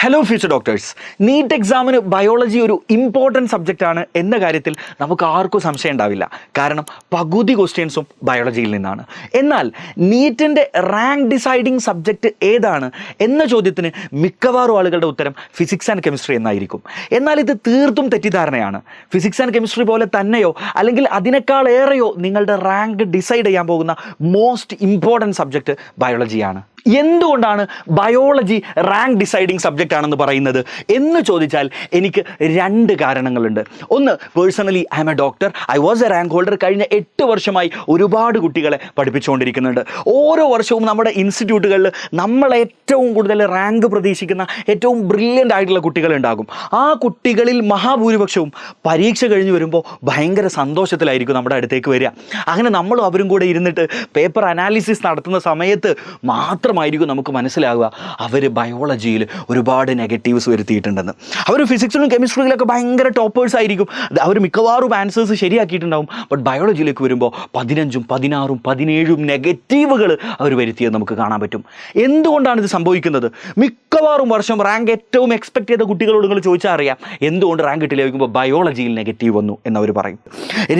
Hello future doctors, NEET എക്സാമിന് biology ഒരു important സബ്ജക്റ്റാണ് എന്ന കാര്യത്തിൽ നമുക്ക് ആർക്കും സംശയം ഉണ്ടാവില്ല. കാരണം പകുതി ക്വസ്റ്റ്യൻസും ബയോളജിയിൽ നിന്നാണ്. എന്നാൽ നീറ്റിൻ്റെ റാങ്ക് ഡിസൈഡിങ് സബ്ജക്റ്റ് ഏതാണ് എന്ന ചോദ്യത്തിന് മിക്കവാറും ആളുകളുടെ ഉത്തരം ഫിസിക്സ് ആൻഡ് കെമിസ്ട്രി എന്നായിരിക്കും. എന്നാൽ ഇത് തീർത്തും തെറ്റിദ്ധാരണയാണ്. ഫിസിക്സ് ആൻഡ് കെമിസ്ട്രി പോലെ തന്നെയോ അല്ലെങ്കിൽ അതിനേക്കാളേറെയോ നിങ്ങളുടെ റാങ്ക് ഡിസൈഡ് ചെയ്യാൻ പോകുന്ന മോസ്റ്റ് ഇമ്പോർട്ടൻറ്റ് സബ്ജക്റ്റ് ബയോളജിയാണ്. എന്തുകൊണ്ടാണ് ബയോളജി റാങ്ക് ഡിസൈഡിങ് സബ്ജക്റ്റ് ആണെന്ന് പറയുന്നത് എന്ന് ചോദിച്ചാൽ എനിക്ക് രണ്ട് കാരണങ്ങളുണ്ട്. ഒന്ന്, personally I am a doctor, I was a rank holder. കഴിഞ്ഞ 8 വർഷമായി ഒരുപാട് കുട്ടികളെ പഠിപ്പിച്ചുകൊണ്ടിരിക്കുന്നുണ്ട്. ഓരോ വർഷവും നമ്മുടെ ഇൻസ്റ്റിറ്റ്യൂട്ടുകളിൽ നമ്മൾ ഏറ്റവും കൂടുതൽ റാങ്ക് പ്രതീക്ഷിക്കുന്ന ഏറ്റവും ബ്രില്യൻ്റ് ആയിട്ടുള്ള കുട്ടികളുണ്ടാകും. ആ കുട്ടികളിൽ മഹാഭൂരിപക്ഷവും പരീക്ഷ കഴിഞ്ഞ് വരുമ്പോൾ ഭയങ്കര സന്തോഷത്തിലായിരിക്കും നമ്മുടെ അടുത്തേക്ക് വരിക. അങ്ങനെ നമ്മളും അവരും കൂടെ ഇരുന്നിട്ട് പേപ്പർ അനാലിസിസ് നടത്തുന്ന സമയത്ത് മാത്രമായിരിക്കും നമുക്ക് മനസ്സിലാവുക അവർ ബയോളജിയിൽ ഒരുപാട് നെഗറ്റീവ്സ് വരുത്തിയിട്ടുണ്ടെന്ന്. അവർ ഫിസിക്സിലും കെമിസ്ട്രിയിലൊക്കെ ഭയങ്കര ടോപ്പേഴ്സ് ആയിരിക്കും, അവർ മിക്കവാറും ആൻസേഴ്സ് ശരിയാക്കിയിട്ടുണ്ടാവും. ബട്ട് ബയോളജിയിലേക്ക് വരുമ്പോൾ 15, 16, 17 നെഗറ്റീവുകൾ അവർ വരുത്തിയത് നമുക്ക് കാണാൻ പറ്റും. എന്തുകൊണ്ടാണ് ഇത് സംഭവിക്കുന്നത്? മിക്കവാറും വർഷം റാങ്ക് ഏറ്റവും എക്സ്പെക്ട് ചെയ്ത കുട്ടികളോട് നിങ്ങൾ ചോദിച്ചാൽ അറിയാം എന്തുകൊണ്ട് റാങ്ക് കിട്ടില്ല ചോദിക്കുമ്പോൾ ബയോളജിയിൽ നെഗറ്റീവ് വന്നു എന്നവർ പറയും.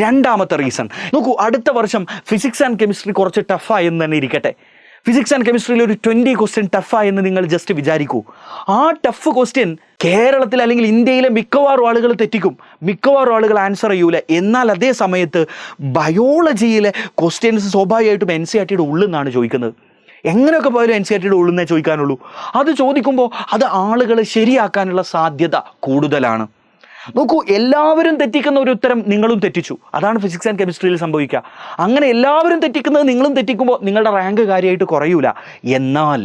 രണ്ടാമത്തെ റീസൺ നോക്കൂ, അടുത്ത വർഷം ഫിസിക്സ് ആൻഡ് കെമിസ്ട്രി കുറച്ച് ടഫായെന്ന് തന്നെ ഇരിക്കട്ടെ. ഫിസിക്സ് ആൻഡ് കെമിസ്ട്രിയിൽ ഒരു 20 ക്വസ്റ്റ്യൻ ടഫായെന്ന് നിങ്ങൾ ജസ്റ്റ് വിചാരിക്കൂ. ആ ടഫ് ക്വസ്റ്റ്യൻ കേരളത്തിൽ അല്ലെങ്കിൽ ഇന്ത്യയിലെ മിക്കവാറും ആളുകൾ തെറ്റിക്കും, മിക്കവാറും ആളുകൾ ആൻസർ ചെയ്യൂല. എന്നാൽ അതേ സമയത്ത് ബയോളജിയിലെ ക്വസ്റ്റ്യൻസ് സ്വാഭാവികമായിട്ടും NCERT ഉള്ളിൽ നിന്നാണ് ചോദിക്കുന്നത്. എങ്ങനെയൊക്കെ പോയാലും NCERT ഉള്ളിൽ ചോദിക്കാനുള്ളൂ. അത് ചോദിക്കുമ്പോൾ അത് ആളുകൾ ശരിയാക്കാനുള്ള സാധ്യത കൂടുതലാണ്. നോക്കൂ, എല്ലാവരും തെറ്റിക്കുന്ന ഒരു ഉത്തരം നിങ്ങളും തെറ്റിച്ചു. അതാണ് ഫിസിക്സ് ആൻഡ് കെമിസ്ട്രിയിൽ സംഭവിക്കുക. അങ്ങനെ എല്ലാവരും തെറ്റിക്കുന്നത് നിങ്ങളും തെറ്റിക്കുമ്പോൾ നിങ്ങളുടെ റാങ്ക് കാര്യമായിട്ട് കുറയൂല. എന്നാൽ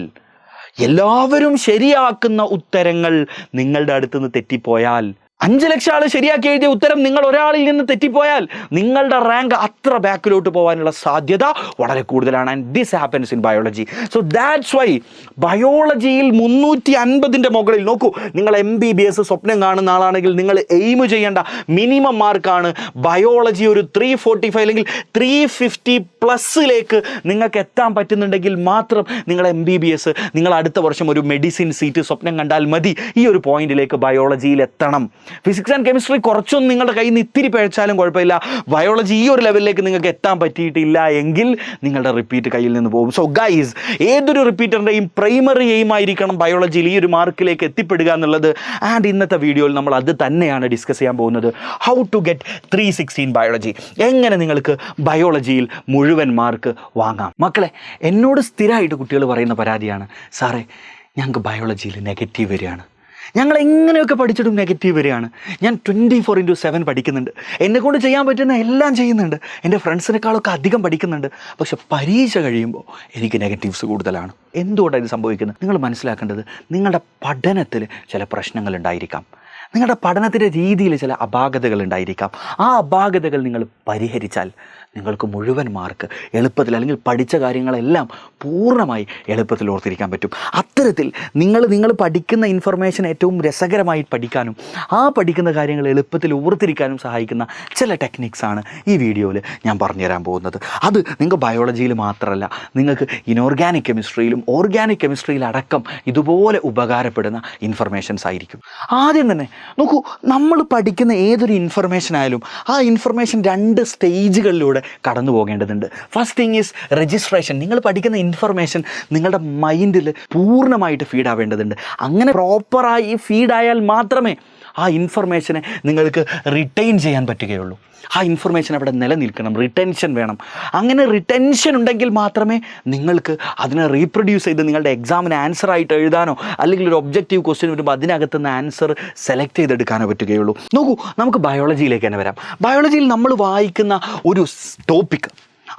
എല്ലാവരും ശരിയാക്കുന്ന ഉത്തരങ്ങൾ നിങ്ങളുടെ അടുത്തുനിന്ന് തെറ്റിപ്പോയാൽ, 5 ലക്ഷം ആൾ ശരിയാക്കി എഴുതിയ ഉത്തരം നിങ്ങൾ ഒരാളിൽ നിന്ന് തെറ്റിപ്പോയാൽ നിങ്ങളുടെ റാങ്ക് അത്ര ബാക്കിലോട്ട് പോകാനുള്ള സാധ്യത വളരെ കൂടുതലാണ്. And this happens in biology. So that's why ബയോളജിയിൽ 350ൻ്റെ മുകളിൽ നോക്കൂ, നിങ്ങൾ MBBS സ്വപ്നം കാണുന്ന ആളാണെങ്കിൽ നിങ്ങൾ എയിം ചെയ്യേണ്ട മിനിമം മാർക്കാണ് ബയോളജി. ഒരു 345 അല്ലെങ്കിൽ 350+ നിങ്ങൾക്ക് എത്താൻ പറ്റുന്നുണ്ടെങ്കിൽ മാത്രം നിങ്ങൾ MBBS, നിങ്ങൾ അടുത്ത വർഷം ഒരു മെഡിസിൻ സീറ്റ് സ്വപ്നം കണ്ടാൽ മതി. ഈ ഒരു പോയിന്റിലേക്ക് ബയോളജിയിൽ എത്തണം. ഫിസിക്സ് ആൻഡ് കെമിസ്ട്രി കുറച്ചൊന്നും നിങ്ങളുടെ കയ്യിൽ നിന്ന് ഇത്തിരി പഴച്ചാലും കുഴപ്പമില്ല. ബയോളജി ഈ ഒരു ലെവലിലേക്ക് നിങ്ങൾക്ക് എത്താൻ പറ്റിയിട്ടില്ല എങ്കിൽ നിങ്ങളുടെ റിപ്പീറ്റ് കയ്യിൽ നിന്ന് പോകും. സോ ഗൈസ്, ഏതൊരു റിപ്പീറ്ററിൻ്റെയും പ്രൈമറി എയിം ആയിരിക്കണം ബയോളജിയിൽ ഈ ഒരു മാർക്കിലേക്ക് എത്തിപ്പെടുക എന്നുള്ളത്. ആൻഡ് ഇന്നത്തെ വീഡിയോയിൽ നമ്മൾ അത് തന്നെയാണ് ഡിസ്കസ് ചെയ്യാൻ പോകുന്നത്. How to get 316 biology. എങ്ങനെ നിങ്ങൾക്ക് ബയോളജിയിൽ മുഴുവൻ മാർക്ക് വാങ്ങാം. മക്കളെ, എന്നോട് സ്ഥിരമായിട്ട് കുട്ടികൾ പറയുന്ന പരാതിയാണ്, സാറേ ഞങ്ങൾക്ക് ബയോളജിയിൽ നെഗറ്റീവ് വരികയാണ്, ഞങ്ങൾ എങ്ങനെയൊക്കെ പഠിച്ചിട്ടും നെഗറ്റീവ് വരികയാണ്. ഞാൻ 24/7 പഠിക്കുന്നുണ്ട്, എന്നെക്കൊണ്ട് ചെയ്യാൻ പറ്റുന്ന എല്ലാം ചെയ്യുന്നുണ്ട്, എൻ്റെ ഫ്രണ്ട്സിനേക്കാളൊക്കെ അധികം പഠിക്കുന്നുണ്ട്, പക്ഷെ പരീക്ഷ കഴിയുമ്പോൾ എനിക്ക് നെഗറ്റീവ്സ് കൂടുതലാണ്. എന്തുകൊണ്ടാണ് ഇത് സംഭവിക്കുന്നത്? നിങ്ങൾ മനസ്സിലാക്കേണ്ടത്, നിങ്ങളുടെ പഠനത്തിൽ ചില പ്രശ്നങ്ങൾ ഉണ്ടായിരിക്കാം, നിങ്ങളുടെ പഠനത്തിൻ്റെ രീതിയിൽ ചില അപാകതകൾ ഉണ്ടായിരിക്കാം. ആ അപാകതകൾ നിങ്ങൾ പരിഹരിച്ചാൽ നിങ്ങൾക്ക് മുഴുവൻ മാർക്ക് എളുപ്പത്തിൽ, അല്ലെങ്കിൽ പഠിച്ച കാര്യങ്ങളെല്ലാം പൂർണ്ണമായി എളുപ്പത്തിൽ ഓർത്തിരിക്കാൻ പറ്റും. അത്തരത്തിൽ നിങ്ങൾ പഠിക്കുന്ന ഇൻഫർമേഷൻ ഏറ്റവും രസകരമായി പഠിക്കാനും ആ പഠിക്കുന്ന കാര്യങ്ങൾ എളുപ്പത്തിൽ ഓർത്തിരിക്കാനും സഹായിക്കുന്ന ചില ടെക്നിക്സാണ് ഈ വീഡിയോയിൽ ഞാൻ പറഞ്ഞുതരാൻ പോകുന്നത്. അത് നിങ്ങൾക്ക് ബയോളജിയിൽ മാത്രമല്ല, നിങ്ങൾക്ക് ഇനോർഗാനിക് കെമിസ്ട്രിയിലും ഓർഗാനിക് കെമിസ്ട്രിയിലടക്കം ഇതുപോലെ ഉപകാരപ്പെടുന്ന ഇൻഫർമേഷൻസ് ആയിരിക്കും. ആദ്യം തന്നെ നോക്കൂ, നമ്മൾ പഠിക്കുന്ന ഏതൊരു ഇൻഫർമേഷൻ ആയാലും ആ ഇൻഫർമേഷൻ 2 സ്റ്റേജുകളിലൂടെ കടന്നു പോകേണ്ടതുണ്ട്. First thing is registration. നിങ്ങൾ പഠിക്കുന്ന ഇൻഫർമേഷൻ നിങ്ങളുടെ മൈൻഡിൽ പൂർണ്ണമായിട്ട് ഫീഡ് ആവേണ്ടതുണ്ട്. അങ്ങനെ പ്രോപ്പറായി ഫീഡായാൽ മാത്രമേ ആ ഇൻഫർമേഷനെ നിങ്ങൾക്ക് റിട്ടൈൻ ചെയ്യാൻ പറ്റുകയുള്ളൂ. ആ ഇൻഫർമേഷൻ അവിടെ നിലനിൽക്കണം, റിട്ടൻഷൻ വേണം. അങ്ങനെ റിട്ടൻഷൻ ഉണ്ടെങ്കിൽ മാത്രമേ നിങ്ങൾക്ക് അതിനെ റീപ്രൊഡ്യൂസ് ചെയ്ത് നിങ്ങളുടെ എക്സാമിന് ആൻസർ ആയിട്ട് എഴുതാനോ അല്ലെങ്കിൽ ഒരു ഒബ്ജക്റ്റീവ് ക്വസ്റ്റ്യൻ വരുമ്പോൾ അതിനകത്തുനിന്ന് ആൻസർ സെലക്ട് ചെയ്തെടുക്കാനോ പറ്റുകയുള്ളൂ. നോക്കൂ, നമുക്ക് ബയോളജിയിലേക്ക് തന്നെ വരാം. ബയോളജിയിൽ നമ്മൾ വായിക്കുന്ന ഒരു ടോപ്പിക്,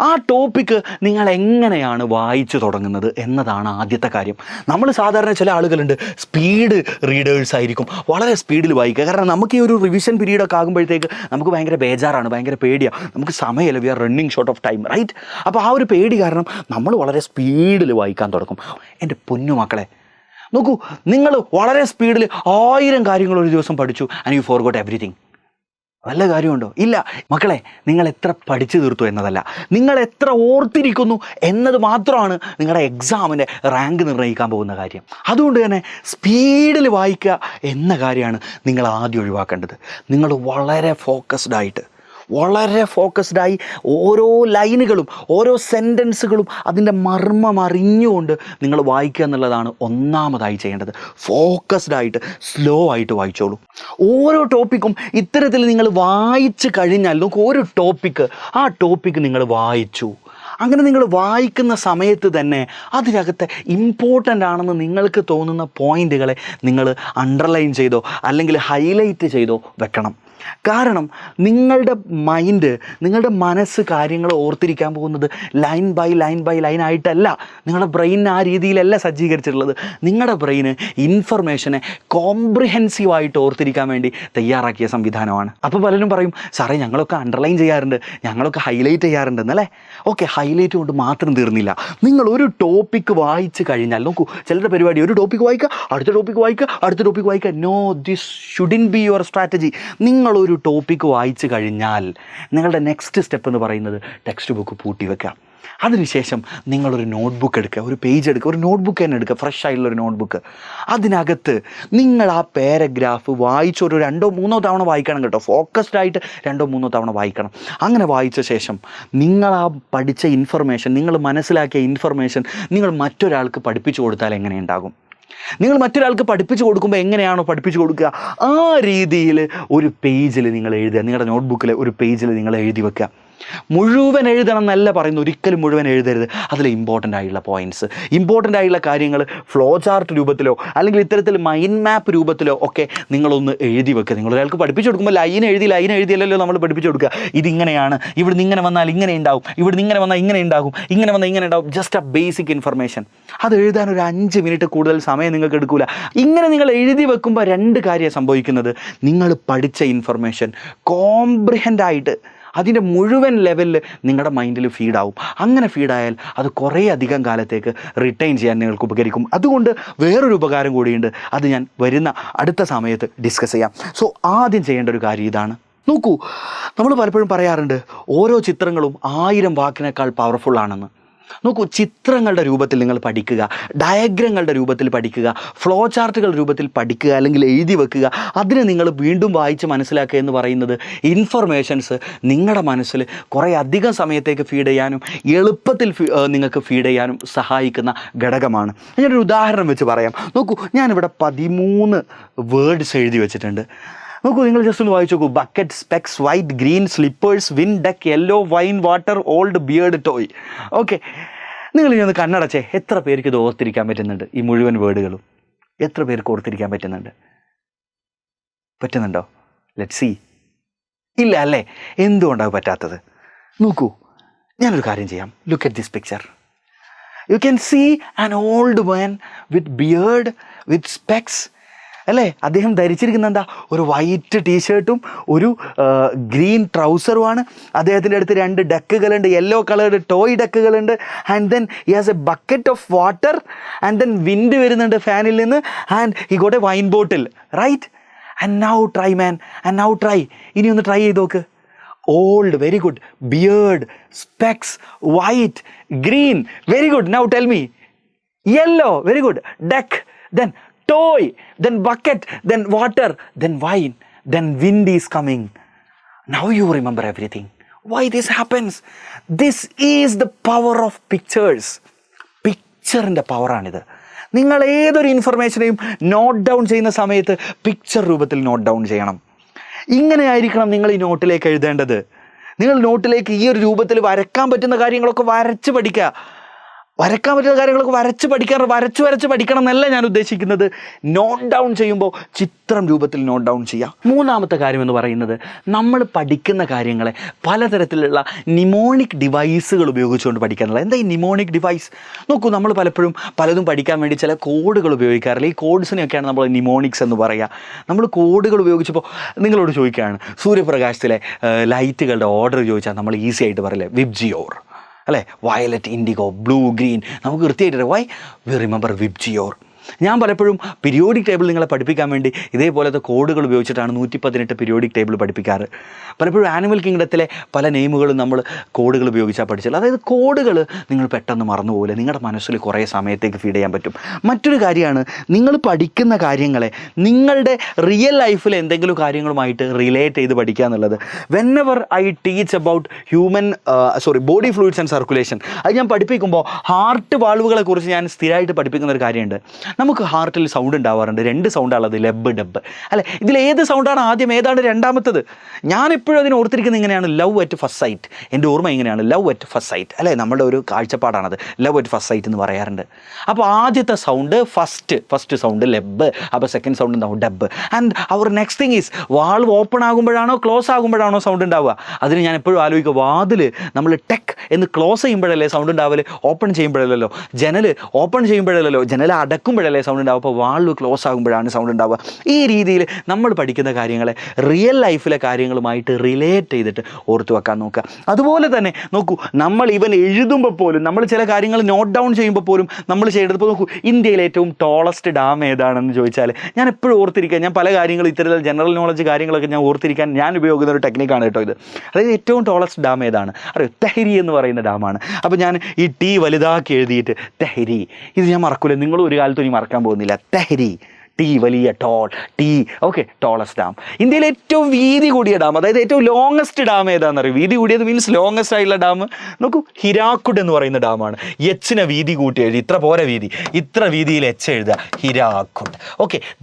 ആ ടോപ്പിക്ക് നിങ്ങൾ എങ്ങനെയാണ് വായിച്ചു തുടങ്ങുന്നത് എന്നതാണ് ആദ്യത്തെ കാര്യം. നമ്മൾ സാധാരണ ചില ആളുകളുണ്ട്, സ്പീഡ് റീഡേഴ്സ് ആയിരിക്കും, വളരെ സ്പീഡിൽ വായിക്കുക. കാരണം നമുക്ക് ഈ ഒരു റിവിഷൻ പീരീഡൊക്കെ ആകുമ്പോഴത്തേക്ക് നമുക്ക് ഭയങ്കര ബേജാറാണ്, ഭയങ്കര പേടിയാണ്, നമുക്ക് സമയമല്ല, we are running short of time, right? അപ്പോൾ ആ ഒരു പേടി കാരണം നമ്മൾ വളരെ സ്പീഡിൽ വായിക്കാൻ തുടങ്ങും. എൻ്റെ പൊന്നു മക്കളെ, നോക്കൂ, നിങ്ങൾ വളരെ സ്പീഡിൽ 1000 കാര്യങ്ങൾ ഒരു ദിവസം പഠിച്ചു, ആൻഡ് യു ഫോർഗോട്ട് എവറിത്തിങ്. വല്ല കാര്യമുണ്ടോ? ഇല്ല. മക്കളെ, നിങ്ങൾ എത്ര പഠിച്ചു തീർത്തു എന്നതല്ല, നിങ്ങൾ എത്ര ഓർത്തിരിക്കുന്നു എന്നത് മാത്രമാണ് നിങ്ങളുടെ എക്സാമിൻ്റെ റാങ്ക് നിർണ്ണയിക്കാൻ പോകുന്ന കാര്യം. അതുകൊണ്ട് തന്നെ സ്പീഡിൽ വായിക്കുക എന്ന കാര്യമാണ് നിങ്ങൾ ആദ്യം ഒഴിവാക്കേണ്ടത്. നിങ്ങൾ വളരെ ഫോക്കസ്ഡായി ഓരോ ലൈനുകളും ഓരോ സെൻറ്റൻസുകളും അതിൻ്റെ മർമ്മം അറിഞ്ഞുകൊണ്ട് നിങ്ങൾ വായിക്കുക എന്നുള്ളതാണ് ഒന്നാമതായി ചെയ്യേണ്ടത്. ഫോക്കസ്ഡായിട്ട് സ്ലോ ആയിട്ട് വായിച്ചോളൂ. ഓരോ ടോപ്പിക്കും ഇത്തരത്തിൽ നിങ്ങൾ വായിച്ച് കഴിഞ്ഞാൽ നോക്കൂ, ഒരു ആ ടോപ്പിക്ക് നിങ്ങൾ വായിച്ചു. അങ്ങനെ നിങ്ങൾ വായിക്കുന്ന സമയത്ത് തന്നെ അതിനകത്തെ ഇമ്പോർട്ടൻ്റ് ആണെന്ന് നിങ്ങൾക്ക് തോന്നുന്ന പോയിൻ്റുകളെ നിങ്ങൾ അണ്ടർലൈൻ ചെയ്തോ അല്ലെങ്കിൽ ഹൈലൈറ്റ് ചെയ്തോ വെക്കണം. കാരണം നിങ്ങളുടെ മനസ്സ് കാര്യങ്ങൾ ഓർത്തിരിക്കാൻ പോകുന്നത് ലൈൻ ബൈ ലൈൻ ആയിട്ടല്ല. നിങ്ങളുടെ ബ്രെയിൻ ആ രീതിയിലല്ല സജ്ജീകരിച്ചിട്ടുള്ളത്. നിങ്ങളുടെ ബ്രെയിന് ഇൻഫർമേഷനെ കോംപ്രിഹെൻസീവായിട്ട് ഓർത്തിരിക്കാൻ വേണ്ടി തയ്യാറാക്കിയ സംവിധാനമാണ്. അപ്പോൾ പലരും പറയും, സാറേ ഞങ്ങളൊക്കെ അണ്ടർലൈൻ ചെയ്യാറുണ്ട്, ഞങ്ങളൊക്കെ ഹൈലൈറ്റ് ചെയ്യാറുണ്ടെന്നല്ലേ. ഓക്കെ, ഹൈലൈറ്റ് കൊണ്ട് മാത്രം തീർന്നില്ല. നിങ്ങൾ ഒരു ടോപ്പിക്ക് വായിച്ച് കഴിഞ്ഞാൽ നോക്കൂ, ചിലരുടെ പരിപാടി ഒരു ടോപ്പിക്ക് വായിക്കുക, അടുത്ത ടോപ്പിക്ക് വായിക്കുക. No, this shouldn't be your strategy. നിങ്ങളൊരു ടോപ്പിക്ക് വായിച്ച് കഴിഞ്ഞാൽ നിങ്ങളുടെ നെക്സ്റ്റ് സ്റ്റെപ്പ് എന്ന് പറയുന്നത് ടെക്സ്റ്റ് ബുക്ക് പൂട്ടി വെക്കുക. അതിനുശേഷം നിങ്ങളൊരു നോട്ട്ബുക്ക് എടുക്കുക, ഒരു പേജ് എടുക്കുക, ഒരു നോട്ട്ബുക്ക് തന്നെ എടുക്കുക, ഫ്രഷ് ആയിട്ടുള്ളൊരു നോട്ട്ബുക്ക്. അതിനകത്ത് നിങ്ങൾ ആ പാരഗ്രാഫ് വായിച്ച് ഒരു 2-3 തവണ വായിക്കണം കേട്ടോ. ഫോക്കസ്ഡ് ആയിട്ട് 2-3 തവണ വായിക്കണം. അങ്ങനെ വായിച്ച ശേഷം നിങ്ങൾ ആ പഠിച്ച ഇൻഫർമേഷൻ, നിങ്ങൾ മനസ്സിലാക്കിയ ഇൻഫർമേഷൻ നിങ്ങൾ മറ്റൊരാൾക്ക് പഠിപ്പിച്ചു കൊടുത്താൽ എങ്ങനെ ഉണ്ടാകും? നിങ്ങൾ മറ്റൊരാൾക്ക് പഠിപ്പിച്ചു കൊടുക്കുമ്പോൾ എങ്ങനെയാണോ പഠിപ്പിച്ചു കൊടുക്കുക, ആ രീതിയിൽ ഒരു പേജിൽ നിങ്ങൾ എഴുതുക. നിങ്ങളുടെ നോട്ട്ബുക്കിൽ ഒരു പേജിൽ നിങ്ങൾ എഴുതി വെക്കുക. മുഴുവൻ എഴുതണം എന്നല്ല പറയുന്നത്, ഒരിക്കലും മുഴുവൻ എഴുതരുത്. അതിൽ ഇമ്പോർട്ടൻ്റ് ആയിട്ടുള്ള പോയിൻറ്റ്സ്, ഇമ്പോർട്ടൻ്റ് ആയിട്ടുള്ള കാര്യങ്ങൾ ഫ്ലോ ചാർട്ട് രൂപത്തിലോ അല്ലെങ്കിൽ ഇത്തരത്തിൽ മൈൻഡ് മാപ്പ് രൂപത്തിലോ ഒക്കെ നിങ്ങളൊന്ന് എഴുതി വെക്കുക. നിങ്ങളൊരാൾക്ക് പഠിപ്പിച്ചു കൊടുക്കുമ്പോൾ ലൈൻ എഴുതിയല്ലോ നമ്മൾ പഠിപ്പിച്ചു കൊടുക്കുക. ഇതിങ്ങനെയാണ്, ഇവിടുന്ന് ഇങ്ങനെ വന്നാൽ ഇങ്ങനെ ഉണ്ടാവും, ഇവിടുന്ന് ഇങ്ങനെ വന്നാൽ ഇങ്ങനെ ഉണ്ടാകും, ഇങ്ങനെ വന്നാൽ ഇങ്ങനെ ഉണ്ടാവും. ജസ്റ്റ് ആ ബേസിക് ഇൻഫർമേഷൻ. അത് എഴുതാൻ ഒരു 5 മിനിറ്റ് കൂടുതൽ സമയം നിങ്ങൾക്ക് എടുക്കില്ല. ഇങ്ങനെ നിങ്ങൾ എഴുതി വെക്കുമ്പോൾ 2 കാര്യം സംഭവിക്കുന്നത്. നിങ്ങൾ പഠിച്ച ഇൻഫർമേഷൻ കോംപ്രിഹെൻഡായിട്ട് അതിൻ്റെ മുഴുവൻ ലെവലിൽ നിങ്ങളുടെ മൈൻഡിൽ ഫീഡാവും. അങ്ങനെ ഫീഡായാൽ അത് കുറേ അധികം കാലത്തേക്ക് റിട്ടൈൻ ചെയ്യാൻ നിങ്ങൾക്ക് ഉപകരിക്കും. അതുകൊണ്ട് വേറൊരു ഉപകാരം കൂടിയുണ്ട്, അത് ഞാൻ വരുന്ന അടുത്ത സമയത്ത് ഡിസ്കസ് ചെയ്യാം. സോ ആദ്യം ചെയ്യേണ്ട ഒരു കാര്യം ഇതാണ്. നോക്കൂ, നമ്മൾ പലപ്പോഴും പറയാറുണ്ട് ഓരോ ചിത്രങ്ങളും 1000 വാക്കിനേക്കാൾ പവർഫുള്ളാണെന്ന്. നോക്കൂ, ചിത്രങ്ങളുടെ രൂപത്തിൽ നിങ്ങൾ പഠിക്കുക, ഡയഗ്രങ്ങളുടെ രൂപത്തിൽ പഠിക്കുക, ഫ്ലോ ചാർട്ടുകൾ രൂപത്തിൽ പഠിക്കുക, അല്ലെങ്കിൽ എഴുതി വെക്കുക. അതിനെ നിങ്ങൾ വീണ്ടും വായിച്ച് മനസ്സിലാക്കുക എന്ന് പറയുന്നത് ഇൻഫർമേഷൻസ് നിങ്ങളുടെ മനസ്സിൽ കുറേ അധികം സമയത്തേക്ക് ഫീഡ് ചെയ്യാനും എളുപ്പത്തിൽ നിങ്ങൾക്ക് ഫീഡ് ചെയ്യാനും സഹായിക്കുന്ന ഘടകമാണ്. ഞാനൊരു ഉദാഹരണം വെച്ച് പറയാം. നോക്കൂ, ഞാനിവിടെ 13 വേർഡ്സ് എഴുതി വെച്ചിട്ടുണ്ട്. നോക്കൂ, നിങ്ങൾ ജസ്റ്റ് ഒന്ന് വായിച്ചു നോക്കൂ. Bucket, specs, white, green, slippers, win, duck, yellow, wine, water, old, beard, toy. Okay, നിങ്ങൾ ഇനി ഒന്ന് കണ്ണടച്ചേ. എത്ര പേർക്ക് ഇത് ഓർത്തിരിക്കാൻ പറ്റുന്നുണ്ട്? ഈ മുഴുവൻ വേർഡുകളും എത്ര പേർക്ക് ഓർത്തിരിക്കാൻ പറ്റുന്നുണ്ടോ? Let see. ഇല്ല അല്ലേ? എന്തുകൊണ്ടാണ് പറ്റാത്തത്? നോക്കൂ, ഞാനൊരു കാര്യം ചെയ്യാം. Look at this picture. You can see an old man with beard, with specs അല്ലേ? അദ്ദേഹം ധരിച്ചിരിക്കുന്ന എന്താ? ഒരു വൈറ്റ് ടീഷർട്ടും ഒരു ഗ്രീൻ ട്രൗസറുമാണ്. അദ്ദേഹത്തിൻ്റെ അടുത്ത് 2 ഡക്കുകളുണ്ട്, യെല്ലോ കളേർഡ് ടോയ് ഡക്കുകളുണ്ട്. And then he has a bucket of water. And then wind വരുന്നുണ്ട് ഫാനിൽ നിന്ന്. And he got a wine bottle, right? And now try man, and now try. ഇനി ഒന്ന് ട്രൈ ചെയ്ത് നോക്ക്. Old, very good. Beard, specs, white, green, very good. Now tell me. Yellow, very good. Duck, then toy, then bucket, then water, then wine, then wind is coming. Now you remember everything. Why this happens? This is the power of pictures. പിക്ചറിൻ്റെ പവറാണിത്. നിങ്ങൾ ഏതൊരു ഇൻഫർമേഷനെയും note down ചെയ്യുന്ന സമയത്ത് picture രൂപത്തിൽ note down ചെയ്യണം. ഇങ്ങനെ ആയിരിക്കണം നിങ്ങൾ ഈ നോട്ടിലേക്ക് എഴുതേണ്ടത്. നിങ്ങൾ നോട്ടിലേക്ക് ഈ ഒരു രൂപത്തിൽ വരക്കാൻ പറ്റുന്ന കാര്യങ്ങളൊക്കെ വരച്ച് പഠിക്കുക. വരക്കാൻ പറ്റുന്ന കാര്യങ്ങളൊക്കെ വരച്ച് പഠിക്കണം എന്നല്ല ഞാൻ ഉദ്ദേശിക്കുന്നത്. നോട്ട് ഡൗൺ ചെയ്യുമ്പോൾ ചിത്രം രൂപത്തിൽ നോട്ട് ഡൗൺ ചെയ്യാം. 3ാമത്തെ കാര്യം എന്ന് പറയുന്നത്, നമ്മൾ പഠിക്കുന്ന കാര്യങ്ങളെ പലതരത്തിലുള്ള നിമോണിക് ഡിവൈസുകൾ ഉപയോഗിച്ചുകൊണ്ട് പഠിക്കാനുള്ള. എന്താ ഈ നിമോണിക് ഡിവൈസ്? നോക്കൂ, നമ്മൾ പലപ്പോഴും പലതും പഠിക്കാൻ വേണ്ടി ചില കോഡുകൾ ഉപയോഗിക്കാറില്ല. ഈ കോഡ്സിനെയൊക്കെയാണ് നമ്മൾ നിമോണിക്സ് എന്ന് പറയുക. നമ്മൾ കോഡുകൾ ഉപയോഗിച്ചപ്പോൾ നിങ്ങളോട് ചോദിക്കുകയാണ്, സൂര്യപ്രകാശത്തിലെ ലൈറ്റുകളുടെ ഓർഡർ ചോദിച്ചാൽ നമ്മൾ ഈസി ആയിട്ട് പറയില്ലേ? വിബ്ജിയോർ അല്ലേ? Violet, IndiGo, blue, green. നമുക്ക് കൃത്യമായിട്ട് വൈ വി റിമെമ്പർ വിബ്ജിയോർ. ഞാൻ പലപ്പോഴും പീരിയോഡിക് ടേബിൾ നിങ്ങളെ പഠിപ്പിക്കാൻ വേണ്ടി ഇതേപോലത്തെ കോഡുകൾ ഉപയോഗിച്ചിട്ടാണ് 118 പീരിയോഡിക് ടേബിൾ പഠിപ്പിക്കാറ്. പലപ്പോഴും ആനിമൽ കിങ്ഡത്തിലെ പല നെയിമുകളും നമ്മൾ കോഡുകൾ ഉപയോഗിച്ചാൽ പഠിച്ചത്. അതായത് കോഡുകൾ നിങ്ങൾ പെട്ടെന്ന് മറന്നുപോകില്ല, നിങ്ങളുടെ മനസ്സിൽ കുറേ സമയത്തേക്ക് ഫീഡ് ചെയ്യാൻ പറ്റും. മറ്റൊരു കാര്യമാണ്, നിങ്ങൾ പഠിക്കുന്ന കാര്യങ്ങളെ നിങ്ങളുടെ റിയൽ ലൈഫിൽ എന്തെങ്കിലും കാര്യങ്ങളുമായിട്ട് റിലേറ്റ് ചെയ്ത് പഠിക്കുക എന്നുള്ളത്. Whenever I teach about body fluids and circulation, അത് ഞാൻ പഠിപ്പിക്കുമ്പോൾ ഹാർട്ട് വാൾവുകളെ കുറിച്ച് ഞാൻ സ്ഥിരമായിട്ട് പഠിപ്പിക്കുന്ന ഒരു കാര്യമുണ്ട്. നമുക്ക് ഹാർട്ടിൽ സൗണ്ട് ഉണ്ടാവാറുണ്ട്, 2 സൗണ്ടാണുള്ളത്, ലബ് ഡബ് അല്ലേ. ഇതിൽ ഏത് സൗണ്ടാണ് ആദ്യം, ഏതാണ് രണ്ടാമത്തത്? ഞാൻ എപ്പോഴും അതിന് ഓർത്തിരിക്കുന്നത് ഇങ്ങനെയാണ്, ലവ് അറ്റ് ഫസ്റ്റ് സൈറ്റ്. എൻ്റെ ഓർമ്മ ഇങ്ങനെയാണ്, ലവ് അറ്റ് ഫസ്റ്റ് സൈറ്റ് അല്ലേ, നമ്മുടെ ഒരു കാഴ്ചപ്പാടാണത്, ലവ് അറ്റ് ഫസ്റ്റ് സൈറ്റ് എന്ന് പറയാറുണ്ട്. അപ്പോൾ ആദ്യത്തെ സൗണ്ട് ഫസ്റ്റ് സൗണ്ട് ലബ്, അപ്പോൾ സെക്കൻഡ് സൗണ്ട് ഉണ്ടാവും dub. And our next thing is, valve open ആകുമ്പോഴാണോ ക്ലോസ് ആകുമ്പോഴാണോ സൗണ്ട് ഉണ്ടാവുക? അതിന് ഞാൻ എപ്പോഴും ആലോചിക്കുക, വാതിൽ നമ്മൾ ടെക് എന്ന് ക്ലോസ് ചെയ്യുമ്പോഴല്ലേ സൗണ്ട് ഉണ്ടാവല്, ഓപ്പൺ ചെയ്യുമ്പോഴല്ലോ. ജനൽ ഓപ്പൺ ചെയ്യുമ്പോഴല്ലോ, ജനൽ അടക്കുമ്പോഴല്ലേ സൗണ്ട് ഉണ്ടാവുക. അപ്പോൾ വാൾവ് ക്ലോസ് ആകുമ്പോഴാണ് സൗണ്ട് ഉണ്ടാവുക. ഈ രീതിയിൽ നമ്മൾ പഠിക്കുന്ന കാര്യങ്ങളെ റിയൽ ലൈഫിലെ കാര്യങ്ങളുമായിട്ട് റിലേറ്റ് ചെയ്തിട്ട് ഓർത്തു വെക്കാൻ നോക്കുക. അതുപോലെ തന്നെ നോക്കൂ, നമ്മൾ ഇവൻ എഴുതുമ്പോൾ പോലും, നമ്മൾ ചില കാര്യങ്ങൾ നോട്ട് ഡൗൺ ചെയ്യുമ്പോൾ പോലും നമ്മൾ ചെയ്യേണ്ടത്, നോക്കൂ, ഇന്ത്യയിലെ ഏറ്റവും ടോളസ്റ്റ് ഡാം ഏതാണെന്ന് ചോദിച്ചാൽ ഞാൻ എപ്പോഴും ഓർത്തിരിക്കുക, ഞാൻ പല കാര്യങ്ങളും ഇത്തരത്തിൽ ജനറൽ നോളജ് കാര്യങ്ങളൊക്കെ ഞാൻ ഓർത്തിരിക്കാൻ ഞാൻ ഉപയോഗിക്കുന്ന ഒരു ടെക്നിക്കാണ് കേട്ടോ ഇത്. അതായത് ഏറ്റവും ടോളസ്റ്റ് ഡാം ഏതാണ് അറിയോ? തെഹരി എന്ന് പറയുന്ന ഡാമാണ്. അപ്പോൾ ഞാൻ ഈ ടി വലുതാക്കി എഴുതിയിട്ട് തെഹരി, ഇത് ഞാൻ മറക്കൂല, നിങ്ങളും ഒരു കാലത്തും ഇനി മറക്കാൻ പോകുന്നില്ല. തെഹരി, ടി വലിയ ടോളസ്റ്റ് ഡാം. ഇന്ത്യയിലെ ഏറ്റവും വീതി കൂടിയ ഡാം, അതായത് ഏറ്റവും ലോങ്ങസ്റ്റ് ഡാം ഏതാണെന്ന് അറിയും? വീതി കൂടിയത് മീൻസ് ലോങ്ങസ്റ്റ് ആയിട്ടുള്ള ഡാം നോക്കൂ, ഹിരാക്കുഡ് എന്ന് പറയുന്ന ഡാമാണ്. എച്ചിനെ വീതി കൂട്ടി എഴുതി, ഇത്ര പോരെ വീതി, ഇത്ര വീതിയിൽ എച്ച് എഴുതുക, Hirakud.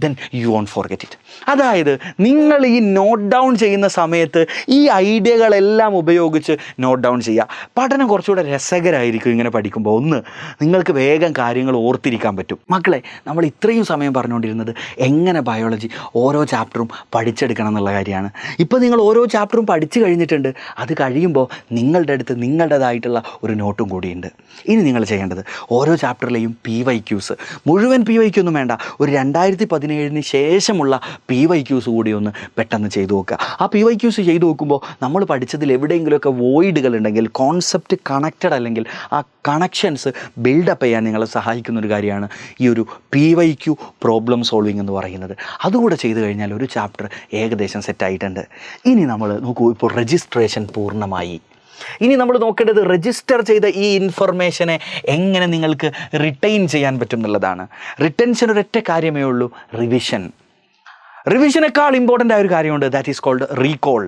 Then you won't forget it. അതായത് നിങ്ങൾ ഈ നോട്ട് ഡൗൺ ചെയ്യുന്ന സമയത്ത് ഈ ഐഡിയകളെല്ലാം ഉപയോഗിച്ച് നോട്ട് ഡൗൺ ചെയ്യുക. പഠനം കുറച്ചുകൂടെ രസകരമായിരിക്കും ഇങ്ങനെ പഠിക്കുമ്പോൾ. ഒന്ന്, നിങ്ങൾക്ക് വേഗം കാര്യങ്ങൾ ഓർത്തിരിക്കാൻ പറ്റും. മക്കളെ, നമ്മൾ ഇത്രയും സമയം പറഞ്ഞുകൊണ്ടിരുന്നത് എങ്ങനെ ബയോളജി ഓരോ ചാപ്റ്ററും പഠിച്ചെടുക്കണം എന്നുള്ള കാര്യമാണ്. ഇപ്പോൾ നിങ്ങൾ ഓരോ ചാപ്റ്ററും പഠിച്ചു കഴിഞ്ഞിട്ടുണ്ട്. അത് കഴിയുമ്പോൾ നിങ്ങളുടെ അടുത്ത് നിങ്ങളുടേതായിട്ടുള്ള ഒരു നോട്ടും കൂടിയുണ്ട്. ഇനി നിങ്ങൾ ചെയ്യേണ്ടത് ഓരോ ചാപ്റ്ററിലെയും PYQs, മുഴുവൻ PYQ ഒന്നും വേണ്ട, ഒരു 2017 ശേഷമുള്ള PYQs കൂടി ഒന്ന് പെട്ടെന്ന് ചെയ്തു നോക്കുക. ആ PYQs ചെയ്തു നോക്കുമ്പോൾ നമ്മൾ പഠിച്ചതിൽ എവിടെയെങ്കിലുമൊക്കെ വോയിഡുകൾ ഉണ്ടെങ്കിൽ, കോൺസെപ്റ്റ് കണക്റ്റഡ് അല്ലെങ്കിൽ ആ കണക്ഷൻസ് ബിൽഡപ്പ് ചെയ്യാൻ നിങ്ങളെ സഹായിക്കുന്നൊരു കാര്യമാണ് ഈ ഒരു PYQ പ്രോബ്ലം സോൾവിങ് എന്ന് പറയുന്നത്. അതുകൂടെ ചെയ്തു കഴിഞ്ഞാൽ ഒരു ചാപ്റ്റർ ഏകദേശം സെറ്റായിട്ടുണ്ട്. ഇനി നമ്മൾ നോക്കൂ, ഇപ്പോൾ രജിസ്ട്രേഷൻ പൂർണ്ണമായി. ഇനി നമ്മൾ നോക്കേണ്ടത് രജിസ്റ്റർ ചെയ്ത ഈ ഇൻഫർമേഷനെ എങ്ങനെ നിങ്ങൾക്ക് റിട്ടൈൻ ചെയ്യാൻ പറ്റും എന്നുള്ളതാണ്. റിട്ടൻഷൻ ഒരൊറ്റ കാര്യമേ ഉള്ളൂ, റിവിഷനേക്കാൾ ഇമ്പോർട്ടൻ്റ് ആയ ഒരു കാര്യമുണ്ട്, ദാറ്റ് ഈസ് കോൾഡ് റീകോൾ.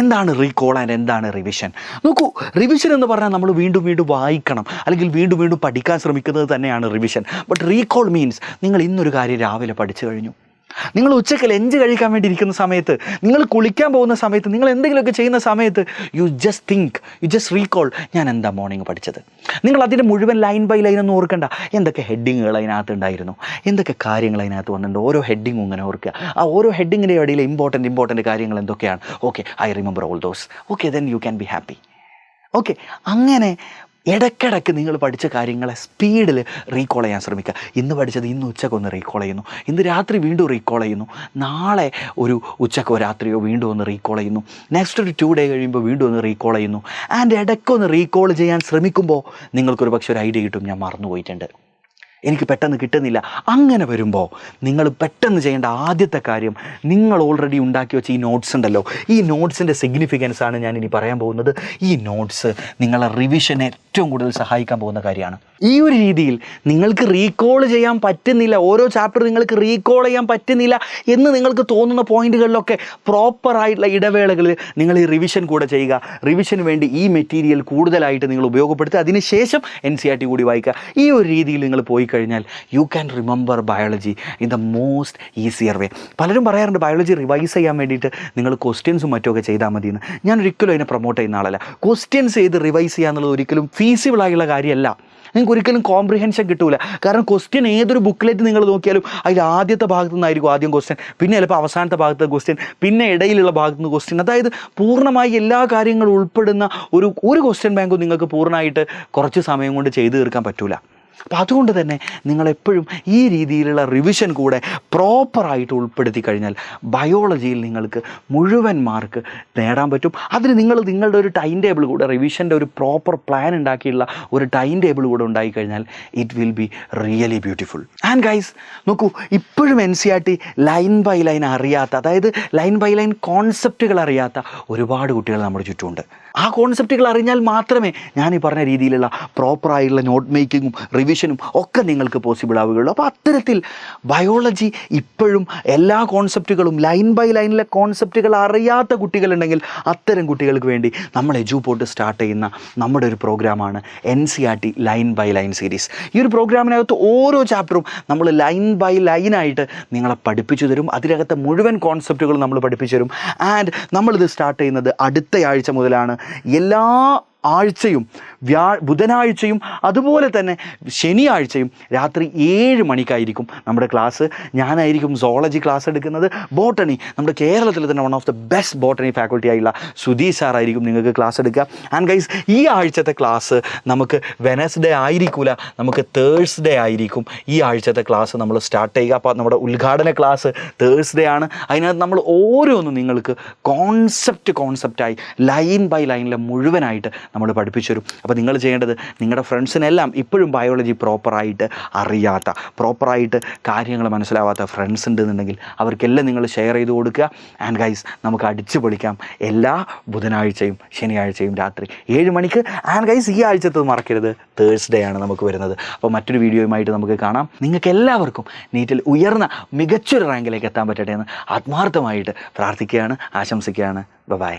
എന്താണ് റീകോൾ ആൻഡ് എന്താണ് റിവിഷൻ? നോക്കൂ, റിവിഷൻ എന്ന് പറഞ്ഞാൽ നമ്മൾ വീണ്ടും വീണ്ടും വായിക്കണം അല്ലെങ്കിൽ വീണ്ടും വീണ്ടും പഠിക്കാൻ ശ്രമിക്കുന്നത് തന്നെയാണ് റിവിഷൻ. ബട്ട് റീകോൾ മീൻസ് നിങ്ങൾ ഇന്നൊരു കാര്യം രാവിലെ പഠിച്ചു കഴിഞ്ഞു, നിങ്ങൾ ഉച്ചയ്ക്ക് ലഞ്ച് കഴിക്കാൻ വേണ്ടി ഇരിക്കുന്ന സമയത്ത്, നിങ്ങൾ കുളിക്കാൻ പോകുന്ന സമയത്ത്, നിങ്ങൾ എന്തെങ്കിലുമൊക്കെ ചെയ്യുന്ന സമയത്ത് യു ജസ്റ്റ് റീകോൾ, ഞാൻ എന്താ മോർണിംഗ് പഠിച്ചത്. നിങ്ങൾ അതിൻ്റെ മുഴുവൻ ലൈൻ ബൈ ലൈൻ ഒന്നും ഓർക്കണ്ട, എന്തൊക്കെ ഹെഡിങ്ങുകൾ അതിനകത്ത് ഉണ്ടായിരുന്നു, എന്തൊക്കെ കാര്യങ്ങൾ അതിനകത്ത് വന്നിട്ടുണ്ട്, ഓരോ ഹെഡിങ്ങും ഇങ്ങനെ ഓർക്കുക. ആ ഓരോ ഹെഡിങ്ങിൻ്റെ ഇടയിൽ ഇമ്പോർട്ടൻറ്റ് കാര്യങ്ങൾ എന്തൊക്കെയാണ്. I remember all those. Then you can be happy. അങ്ങനെ ഇടയ്ക്കിടയ്ക്ക് നിങ്ങൾ പഠിച്ച കാര്യങ്ങളെ സ്പീഡിൽ റീകോൾ ചെയ്യാൻ ശ്രമിക്കുക. ഇന്ന് പഠിച്ചത് ഇന്ന് ഉച്ചക്കൊന്ന് റീകോൾ ചെയ്യുന്നു, ഇന്ന് രാത്രി വീണ്ടും റീകോൾ ചെയ്യുന്നു, നാളെ ഒരു ഉച്ചക്കോ രാത്രിയോ വീണ്ടും ഒന്ന് റീകോൾ ചെയ്യുന്നു, നെക്സ്റ്റ് ഒരു 2 ഡേ കഴിയുമ്പോൾ വീണ്ടും ഒന്ന് റീകോൾ ചെയ്യുന്നു. ആൻഡ് ഇടയ്ക്കൊന്ന് റീകോൾ ചെയ്യാൻ ശ്രമിക്കുമ്പോൾ നിങ്ങൾക്കൊരു പക്ഷേ ഒരു ഐഡിയ കിട്ടും, ഞാൻ മറന്നുപോയിട്ടുണ്ട്, എനിക്ക് പെട്ടെന്ന് കിട്ടുന്നില്ല. അങ്ങനെ വരുമ്പോൾ നിങ്ങൾ പെട്ടെന്ന് ചെയ്യേണ്ട ആദ്യത്തെ കാര്യം, നിങ്ങൾ ഓൾറെഡി ഉണ്ടാക്കി വെച്ച ഈ നോട്ട്സ് ഉണ്ടല്ലോ, ഈ നോട്ട്സിൻ്റെ സിഗ്നിഫിക്കൻസ് ആണ് ഞാൻ ഇനി പറയാൻ പോകുന്നത്. ഈ നോട്ട്സ് നിങ്ങളെ റിവിഷനെ ഏറ്റവും കൂടുതൽ സഹായിക്കാൻ പോകുന്ന കാര്യമാണ്. ഈ ഒരു രീതിയിൽ നിങ്ങൾക്ക് റീകോൾ ചെയ്യാൻ പറ്റുന്നില്ല, ഓരോ ചാപ്റ്റർ നിങ്ങൾക്ക് റീകോൾ ചെയ്യാൻ പറ്റുന്നില്ല എന്ന് നിങ്ങൾക്ക് തോന്നുന്ന പോയിന്റുകളിലൊക്കെ പ്രോപ്പറായിട്ടുള്ള ഇടവേളകളിൽ നിങ്ങൾ ഈ റിവിഷൻ കൂടെ ചെയ്യുക. റിവിഷന് വേണ്ടി ഈ മെറ്റീരിയൽ കൂടുതലായിട്ട് നിങ്ങൾ ഉപയോഗപ്പെടുത്തുക, അതിനുശേഷം NCERT കൂടി വായിക്കുക. ഈ ഒരു രീതിയിൽ നിങ്ങൾ പോയി കഴിഞ്ഞാൽ you can remember biology in the most easier way. പലരും പറയാറുണ്ട് ബയോളജി റിവൈസ് ചെയ്യാൻ വേണ്ടിയിട്ട് നിങ്ങൾ ക്വസ്റ്റ്യൻസും മറ്റുമൊക്കെ ചെയ്താൽ മതിയെന്ന്. ഞാൻ ഒരിക്കലും അതിനെ പ്രൊമോട്ട് ചെയ്യുന്ന ആളല്ല. ക്വസ്റ്റ്യൻസ് ചെയ്ത് റിവൈസ് ചെയ്യുക എന്നുള്ളത് ഒരിക്കലും ഫീസിബിളായുള്ള കാര്യമല്ല. നിങ്ങൾക്ക് ഒരിക്കലും കോംപ്രിഹെൻഷൻ കിട്ടൂല. കാരണം ക്വസ്റ്റ്യൻ ഏതൊരു ബുക്കിലേക്ക് നിങ്ങൾ നോക്കിയാലും അതിൽ ആദ്യത്തെ ഭാഗത്തു നിന്നായിരിക്കും ആദ്യം ക്വസ്റ്റ്യൻ, പിന്നെ ചിലപ്പോൾ അവസാനത്തെ ഭാഗത്തെ ക്വസ്റ്റ്യൻ, പിന്നെ ഇടയിലുള്ള ഭാഗത്തു നിന്ന് ക്വസ്റ്റ്യൻ. അതായത് പൂർണ്ണമായി എല്ലാ കാര്യങ്ങളും ഉൾപ്പെടുന്ന ഒരു ക്വസ്റ്റ്യൻ ബാങ്കും നിങ്ങൾക്ക് പൂർണ്ണമായിട്ട് കുറച്ച് സമയം കൊണ്ട് ചെയ്തു തീർക്കാൻ പറ്റൂല. അപ്പോൾ അതുകൊണ്ട് തന്നെ നിങ്ങളെപ്പോഴും ഈ രീതിയിലുള്ള റിവിഷൻ കൂടെ പ്രോപ്പറായിട്ട് ഉൾപ്പെടുത്തി കഴിഞ്ഞാൽ ബയോളജിയിൽ നിങ്ങൾക്ക് മുഴുവൻ മാർക്ക് നേടാൻ പറ്റും. അതിന് നിങ്ങൾ നിങ്ങളുടെ ഒരു ടൈം ടേബിൾ കൂടെ, റിവിഷൻ്റെ ഒരു പ്രോപ്പർ പ്ലാൻ ഉണ്ടാക്കിയുള്ള ഒരു ടൈം ടേബിൾ കൂടെ ഉണ്ടായിക്കഴിഞ്ഞാൽ it will be really beautiful. And guys നോക്കൂ, ഇപ്പോഴും NCERT ലൈൻ ബൈ ലൈൻ അറിയാത്ത, അതായത് ലൈൻ ബൈ ലൈൻ കോൺസെപ്റ്റുകൾ അറിയാത്ത ഒരുപാട് കുട്ടികൾ നമ്മുടെ ചുറ്റുമുണ്ട്. ആ കോൺസെപ്റ്റുകൾ അറിഞ്ഞാൽ മാത്രമേ ഞാൻ ഈ പറഞ്ഞ രീതിയിലുള്ള പ്രോപ്പറായിട്ടുള്ള നോട്ട് മേക്കിങ്ങും റിവിഷനും ഒക്കെ നിങ്ങൾക്ക് പോസിബിൾ ആവുകയുള്ളൂ. അപ്പോൾ അത്തരത്തിൽ ബയോളജി ഇപ്പോഴും എല്ലാ കോൺസെപ്റ്റുകളും ലൈൻ ബൈ ലൈനിലെ കോൺസെപ്റ്റുകൾ അറിയാത്ത കുട്ടികളുണ്ടെങ്കിൽ അത്തരം കുട്ടികൾക്ക് വേണ്ടി നമ്മൾ എജുപോർട്ട് സ്റ്റാർട്ട് ചെയ്യുന്ന നമ്മുടെ ഒരു പ്രോഗ്രാമാണ് NCERT line by line series. ഈ ഒരു പ്രോഗ്രാമിനകത്ത് ഓരോ ചാപ്റ്ററും നമ്മൾ ലൈൻ ബൈ ലൈനായിട്ട് നിങ്ങളെ പഠിപ്പിച്ചു തരും. അതിനകത്തെ മുഴുവൻ കോൺസെപ്റ്റുകളും നമ്മൾ പഠിപ്പിച്ചു തരും. ആൻഡ് നമ്മളിത് സ്റ്റാർട്ട് ചെയ്യുന്നത് അടുത്ത ആഴ്ച മുതലാണ്. എല്ലാ ആഴ്ചയും ബുധനാഴ്ചയും അതുപോലെ തന്നെ ശനിയാഴ്ചയും രാത്രി 7 മണിക്കായിരിക്കും നമ്മുടെ ക്ലാസ്. ഞാനായിരിക്കും സോളജി ക്ലാസ് എടുക്കുന്നത്. ബോട്ടണി, നമ്മുടെ കേരളത്തിൽ തന്നെ one of the best botany faculty ആയിട്ടുള്ള സുധീഷ് സാറായിരിക്കും നിങ്ങൾക്ക് ക്ലാസ് എടുക്കുക. ആൻഡ് ഗൈസ്, ഈ ആഴ്ചത്തെ ക്ലാസ് നമുക്ക് വെനസ്ഡേ ആയിരിക്കില്ല, നമുക്ക് തേഴ്സ്ഡേ ആയിരിക്കും ഈ ആഴ്ചത്തെ ക്ലാസ് നമ്മൾ സ്റ്റാർട്ട് ചെയ്യുക. അപ്പോൾ നമ്മുടെ ഉദ്ഘാടന ക്ലാസ് തേഴ്സ്ഡേ ആണ്. അതിനകത്ത് നമ്മൾ ഓരോന്നും നിങ്ങൾക്ക് കോൺസെപ്റ്റായി ലൈൻ ബൈ ലൈനിലെ മുഴുവനായിട്ട് നമ്മൾ പഠിപ്പിച്ചു തരും. അപ്പോൾ നിങ്ങൾ ചെയ്യേണ്ടത്, നിങ്ങളുടെ ഫ്രണ്ട്സിനെല്ലാം ഇപ്പോഴും ബയോളജി പ്രോപ്പറായിട്ട് അറിയാത്ത, പ്രോപ്പറായിട്ട് കാര്യങ്ങൾ മനസ്സിലാവാത്ത ഫ്രണ്ട്സ് ഉണ്ടെന്നുണ്ടെങ്കിൽ അവർക്കെല്ലാം നിങ്ങൾ ഷെയർ ചെയ്ത് കൊടുക്കുക. ആൻഡ് ഗൈസ്, നമുക്ക് അടിച്ചു പൊളിക്കാം എല്ലാ ബുധനാഴ്ചയും ശനിയാഴ്ചയും രാത്രി 7 മണിക്ക്. ആൻഡ് ഗൈസ്, ഈ ആഴ്ചത്തെ മറക്കരുത്, തേഴ്സ്ഡേ ആണ് നമുക്ക് വരുന്നത്. അപ്പോൾ മറ്റൊരു വീഡിയോയുമായിട്ട് നമുക്ക് കാണാം. നിങ്ങൾക്ക് എല്ലാവർക്കും നീറ്റിൽ ഉയർന്ന മികച്ചൊരു റാങ്കിലേക്ക് എത്താൻ പറ്റട്ടെ എന്ന് ആത്മാർത്ഥമായിട്ട് പ്രാർത്ഥിക്കുകയാണ്, ആശംസിക്കുകയാണ്. ബൈ.